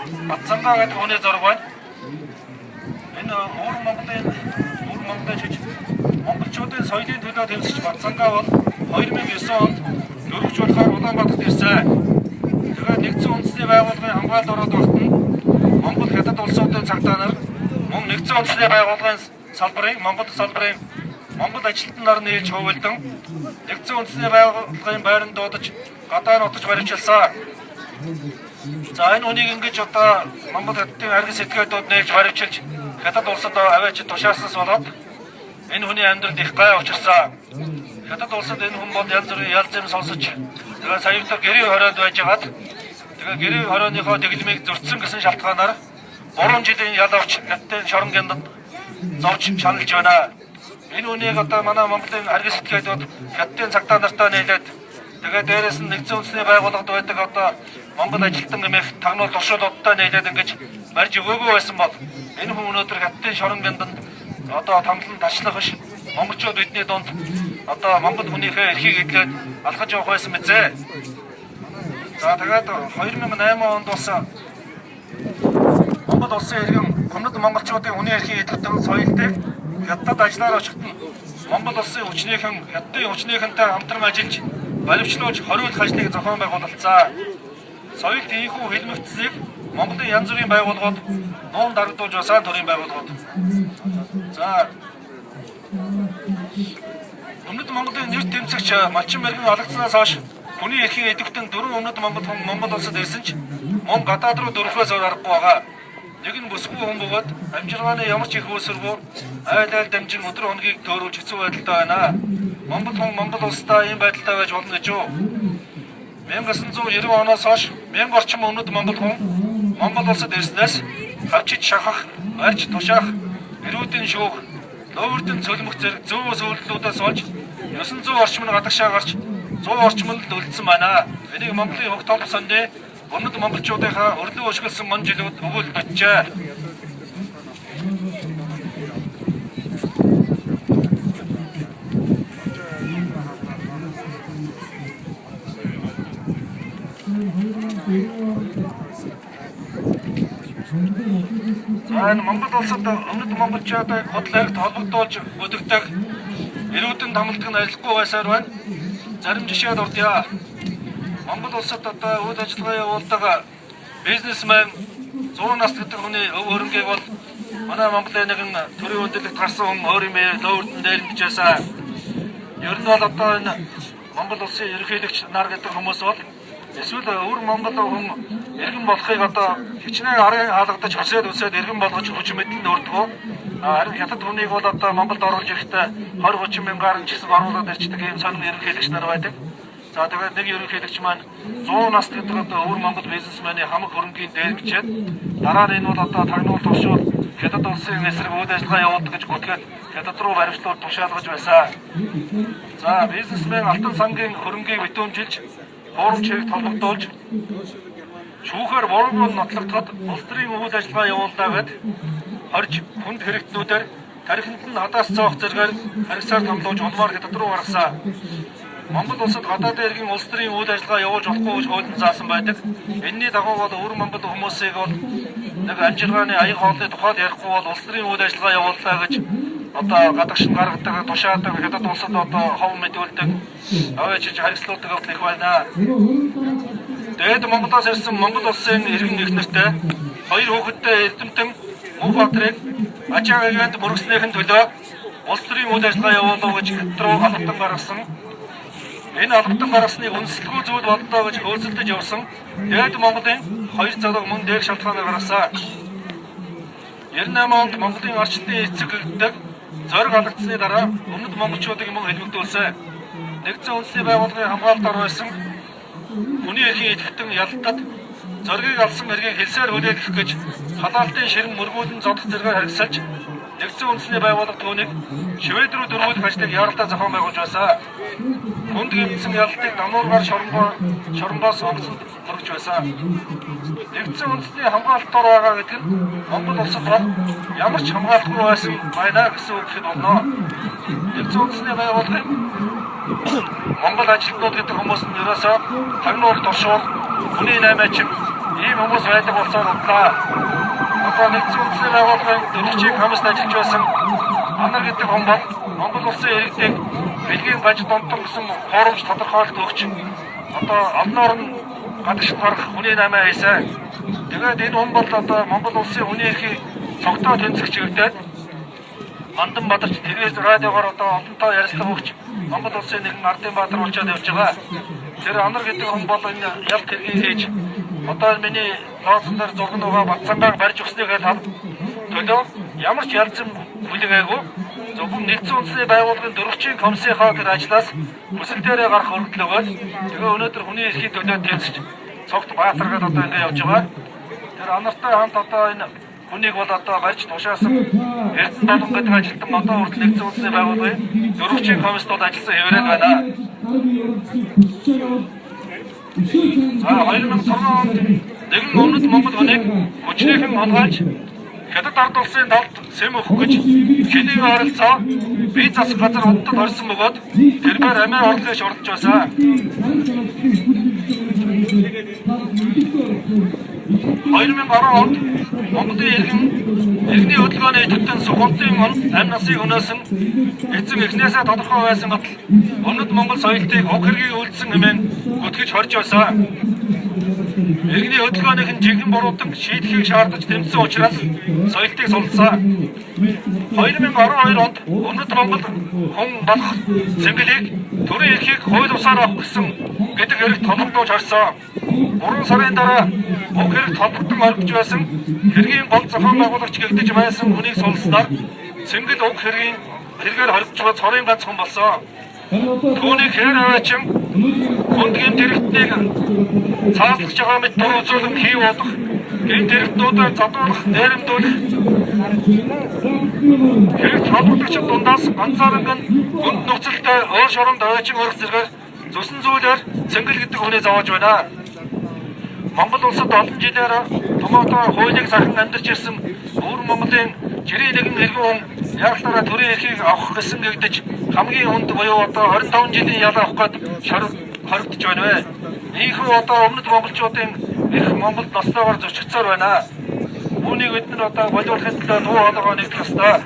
Батцангаа гэдэг хүний зураг байна. Энэ уур Монголын жиж монголчуудын соёлын төлөө тэмцэж Батцангаа бол 2009 онд дөрвөлжүүлэхээр Улаанбаатарт ирсэн. Тэгээд нэгдсэн үндэсний байгууллагын хамгаалалд ороод багт нь Монгол хятад улсуудын цагдаа нар мөн нэгдсэн үндэсний байгууллагын салбарын Монгол ажилтан нар нээж хөвөлдөн нэгдсэн үндэсний байгууллагын байранд дуудаж гадаа нутагт баривчилсан. За энэ үнийг ингэж одоо Монгол хятадын аргас этгээдүүд нээж баривчилж хятад улсад аваачид тушааснаас болоод энэ хүний амьдралд их гай учирсан. Хятад улсад энэ хүн бол янз бүрийн ял зэм сонсож тэгээ саяхан гэрээ хорионд байжгаад тэгээ гэрээ хорионыхоо дэглэмийг зөрчсөн гэсэн шалтгаанаар 3 жилийн ял авч хятадын шорон гяндад зовж шаналж байна. Энэ үнийг одоо манай Монголын аргас этгээдүүд хятадын цагдаа нартай нийлээд тэгээ дээрээс нь нэгдсэн үндэсний байгууллагад байдаг одоо Монгол ажилтан нэмэх тагнуул туршуулттай нийлээд ингэж барьж өгөөгүй байсан бол энэ хүн өнөөдөр хятадын шорон гянданд одоо тамлан ташлах биш монголчууд бидний дунд одоо монгол хүнийхээ эрхийг эдлээд алхаж явах байсан мэзээ. За тэгээд 2008 онд бас Монгол улсын иргэн өмнөд монголчуудын хүний эрхийг эдлэх соёлтыг хятад ажиллаар очихтан Монгол улсын хүчнийхэн хятадын хүчнийхэнтэй хамтран ажиллаж баримтлуулж хориулах ажлыг зохион байгуулсан. Соёлт ийхүү хэлмэгцлийг Монголын янз бүрийн байгууллагууд нуун дарагдуулж басан төрийн байгууллагууд. За өмнөд Монголын нэр тэмцэгч Малчин мэргэн алгацснаас хойш хүний эрхийг эдвэхтэн 4 өмнөд Монгол улсад ирсэн ч мөн гадаад руу дөрвөхөөс аргагүй байгаа. Нэг нь бүсгүй хүн бөгөөд амжиргааны ямар ч их үүсэргүй айл дамжин өдөр хоногийг төөрүүлж хэцүү байдалтай байна. Монгол хүн Монгол улстай ийм байдалтай байж болно гэж юу? 1990 оноос хойш 1000 орчим өмнөд Монгол хүн Монгол улсад ирснээс хавчиж шахах, барьж тушаах, эрүүдийн шүүх, нөөрдөн цөлмөх зэрэг зөөвөөс үйлдэлүүдээс олж 900 орчим нь гадагшаа гарч 100 орчим нь үлдсэн байна. Энийг Монголын хөгт толгой сонд өмнөд монголчуудынхаа өрлөө өшгөлсөн мөн жилүүд өгүүлж бичжээ. Энэ Монгол улсад өмнөд монголчуудыг худлаагт холбогдуулж өдөртөг эрүүдэн тамалдаг нь арилахгүй байсаар байна. Зарим жишээ дурдъя. Монгол улсад одоо үйл ажиллагаа явуулдаг бизнесмен 100 нас гэдэг хүний өв хөрөнгийг бол манай Монголын нэгэн төрийн хүндлэгт гарсан хүн өөр юм лоурдын дээр бичээсэн. Ер нь бол одоо энэ Монгол улсын ерөнхийлөгч нар гэдэг хүмүүс бол эсвэл өвөр Монгол хүн иргэн болохыг одоо хичнээн арын хаалгадаж хүсээд иргэн болгож хүч мэдэл нөрдгөө. Харин хятад хүнийг бол одоо Монголд оруулж ирэхдээ 20-30 мянгаар нь жисэг оруулаад ирчдэг ийм сонин ерөнхийлөгч нар байдаг. За тэгээд нэг ерөнхийлөгч маань 100 нас гэдэг одоо өвөр Монгол бизнесмени хамаг хөрөнгийн дээргчээд дараа нь энэ бол одоо тагнуул туршуул хятад улсын эсрэг үйл ажиллагаа явуулдаг гэж гүтгээд хятад руу баримтлуулж тушаалгаж байсан. За бизнесмен Алтан сангийн хөрөнгийг битүүмжилж хуурамч хэрэгт холбогдуулж шүүхээр буруу нотлогдоход улс төрийн үйл ажиллагаа явуулдаа гэд хорж хүнд хэрэгтнүүдээр тархинд нь хадаас цоох зэргээр харгасаар томлуулж улмаар хятад руу гаргасан. Монгол улсад гадаадын иргэн улс төрийн үйл ажиллагаа явуулж болохгүй гэж хуулин заасан байдаг. Энэний дагуу бол өвөр Монгол хүмүүсийг бол нэг амжиргааны аян хоолны тухайд ярихгүй бол улс төрийн үйл ажиллагаа явууллаа гэж одоо гадагшин гаргадаг, тушаадаг, хятад улсад одоо хов мэдүүлдэг, аваачиж харьцуулдаг их байна. Тэгээд Монголоос ирсэн Монгол улсын иргэн ихнэртэй 2 хүүхэдтэй эрдэмтэн Мөнхбаатарыг ачаагаад мөргснийхэн төлөө улс төрийн үйл ажиллагаа явуулах гэж хятад руу алхтан гаргасан. Энэ алхтан гаргасныг үндэслэхгүй зүйл боллоо гэж хөөцөлдөж явсан. Тэгээд Монголын 2 залуу мөн дээр шалтгаанаар гаргасан. 98 онд Монголын орчтын эцэг гэгддэг зориг алгацсны дараа өмнөд монголчуудыг мөн хэлмэгдүүлсэн. Нэгдсэн үндэсний байгууллагын хамгаалалт ор байсан хүний эрхийг эдгтэн ялтад зоргийг алсан эргийг хэлсээр хүлээх гэж халаалтын ширэн мөргүүлэн зодох зэргээр харгасалж нэгдсэн үндэсний байгууллага түүнийг Швед рүү дөрвөлөх ажлыг яралтай зохион байгуулж байсан. Хүнд гэмтсэн ялалтыг дамнуургаар шоронгоос онгоцонд мөргөж байсан. Нэгдсэн үндэсний хамгаалалт ор байгаа гэдэг нь Монгол улсад ямар ч хамгаалахгүй байсан байна гэсэн үг хэд болно. Нэгдсэн үндэсний байгууллагын Монгол ажилтнууд гэдэг хүмүүс нь ерөөсөө тагнуул туршуул хүний 8 ачим ийм хүмүүс байдаг болсон бодлоо. Одоо нэгдсэн үндэсний байгууллагын төлөвчийн комиссд ажиллаж байсан Анар гэдэг хүн бол Монгол улсын иргэдэг бэлгийн гаж донтон гэсэн хуурамч тодорхойлт өгч одоо олноор нь гадагш гарах хүний намаа хийсэн. Тэгээд энэ хүн бол одоо Монгол улсын хүний эрхийг цогтоо тэнцэх чиглэлд Мандан Бадарч телевиз радиогоор одоо олонтоо ярилцлага өгч Монгол улсын нэгэн ардын баатар болчиход явж байгаа. Тэр Анар гэдэг хүн бол энэ ялт хэргийг хийж одоо миний лооцсон дээр зураг нөгөө Батцангаар барьж өгснөйг төлөө ямар ч ялцсан хүлээгээгүй. Зөвхөн нэгдсэн үндэсний байгууллагын дөрвчийн комиссийнхаа тэр ажлаас хүсэл дээрээ гарах өргөдөл өгöd. Тэгээ өнөөдөр хүний эрхийн төлөө тэнцэж цогт баатаргаад одоо ингэ явж байгаа. Тэр Анартай хамт одоо энэ хүнийг бол одоо барьж тушаасан Эрдэнэ Долон гэдэг ажилтан одоо хүртэл нэгдсэн үндэсний байгууллагын дөрвчийн комиссд бол ажилласан хэврээд байна. За 2006 онд нэгэн өмнөд Монгол хүнийг хүчнэхэн хонгааж Хятад ард улсын талд сэм өгөх гэж Чинийг оролцоо бие засах газар худад орсон бөгөөд тэрээр амиа орлохыг шуурдж байсан. 2010 онд Монголын иргэний хөдөлгөөний идэвхтэй Сухонтын амь насыг өнөөсөн эцэг эхнээсээ тодорхой байсан батал өмнөд Монгол соёлтыг уг хэргийг үйлдсэн хэмээн гүтгэж хорж байсан. Иргэний хөдөлгөөнийх нь жинхэнэ буруудан шийдэхийг шаардаж тэмцсэн учраас соёлтыг сулсан. 2012 онд өмнөд Монгол хүн болох цэнгэлийг төрийн эрхийг хууль бусаар авах гэсэн гэдэг хэрэгт холбогдуулж харсан. 3 сарын дараа уг хэрэгт холбогдсон орж байсан хэргийн гол зохион байгуулагч гэгдэж байсан хүнийг сулснаар цэнгэл уг хэрэгээр холбож байгаа цорын ганц хүн болсон. Түүнийг хээр аваачин хүнд гэмт хэрэгтнийг цааслах байгаа мэт дөрөв үзүүлэн хий болох гэмт хэрэгтнүүдээ задуулах, нэрэмдүүлэх хэрэгт холбогдогчид дундаас ганцаархан хүнд нөхцөлтэй өөр шоронд ойчин өрх зэрэг зүсэн зүйлээр цэнгэл гэдэг хүнийг зовоож байна. Монгол улсад олон жилээр томоотой хуулийг сахин амьдарч ирсэн өвөр Монголын жирийн нэгэн иргэн хүн яалтаараа төрийн эрхийг авах гэсэн гэгдэж хамгийн хүнд буюу одоо 25 жилийн ял авах гээд хоригдож байна вэ. Ийхүү одоо өмнөд монголчуудын их Монголд нослоогоор зөрчигдсээр байна. Үүнийг бид нар одоо болиулахын төлөө дуу хоолойгоо нэгдэх ёстой.